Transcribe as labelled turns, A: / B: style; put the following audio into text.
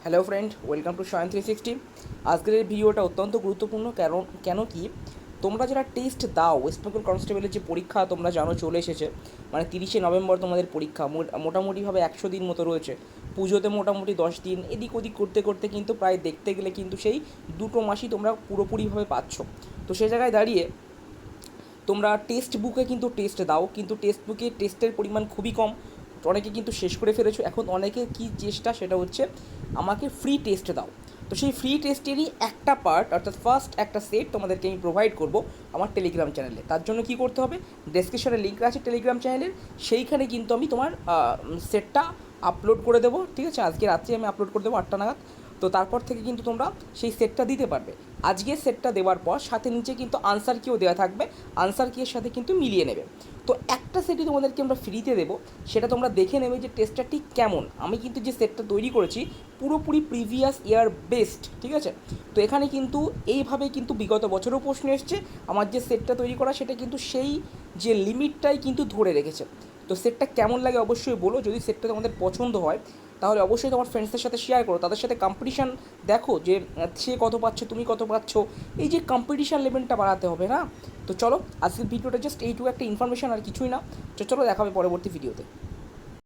A: Hello friend, welcome to science 360। আজকের এই ভিডিওটা অত্যন্ত গুরুত্বপূর্ণ, কারণ কি তোমরা যারা টেস্ট দাও, ওয়েস্ট বেঙ্গল কনস্টেবলের যে পরীক্ষা তোমরা জানো চলে এসেছে, মানে 30শে নভেম্বর তোমাদের পরীক্ষা। মোটামুটিভাবে 100 দিন মতো রয়েছে। পুজোতে মোটামুটি 10 দিন এদিক ওদিক করতে করতে কিন্তু প্রায় দেখতে গেলে কিন্তু সেই 2 মাসই তোমরা পুরোপুরিভাবে পাচ্ছ। তো সে জায়গায় দাঁড়িয়ে তোমরা টেক্সট বুকে কিন্তু টেস্ট দাও, কিন্তু টেক্সট বুকে টেস্টের পরিমাণ খুবই কম। অনেকে কিন্তু শেষ করে ফেলেছো। এখন অনেকের কী চেষ্টা, সেটা হচ্ছে আমাকে ফ্রি টেস্ট দাও। তো সেই ফ্রি টেস্টেরই একটা পার্ট, অর্থাৎ ফার্স্ট একটা সেট তোমাদেরকে আমি প্রোভাইড করব আমার টেলিগ্রাম চ্যানেলে। তার জন্য কী করতে হবে, ডেসক্রিপশনে লিঙ্ক আছে টেলিগ্রাম চ্যানেলের, সেইখানে কিন্তু আমি তোমার সেটটা আপলোড করে দেবো। ঠিক আছে, আজকে রাত্রে আমি আপলোড করে দেবো 8টা নাগাদ। তো তারপর থেকে কিন্তু তোমরা সেই সেটটা দিতে পারবে। আজকে সেটটা দেওয়ার পর সাথে নিচে কিন্তু আনসার কিও দেওয়া থাকবে, আনসার কিয়ের সাথে কিন্তু মিলিয়ে নেবে। তো একটা সেটই তোমাদেরকে আমরা ফ্রিতে দেবো, সেটা তোমরা দেখে নেবে যে টেস্টটা ঠিক কেমন। আমি কিন্তু যে সেটটা তৈরি করেছি পুরোপুরি প্রিভিয়াস ইয়ার বেস্ট, ঠিক আছে। তো এখানে কিন্তু এইভাবে কিন্তু বিগত বছরও প্রশ্ন এসছে। আমার যে সেটটা তৈরি করা সেটা কিন্তু সেই যে লিমিটটাই কিন্তু ধরে রেখেছে। তো সেটটা কেমন লাগে অবশ্যই বলো। যদি সেটটা তোমাদের পছন্দ হয় তাহলে অবশ্যই তোমার ফ্রেন্ডসদের সাথে শেয়ার করো, তাদের সাথে কম্পিটিশান দেখো যে সে কত পাচ্ছে, তুমি কত পাচ্ছ। এই যে কম্পিটিশান লেভেলটা বাড়াতে হবে না। তো চলো, আজকের ভিডিওটা জাস্ট এইটুকু একটা ইনফরমেশান, আর কিছুই না। তো চলো, দেখা হবে পরবর্তী ভিডিওতে।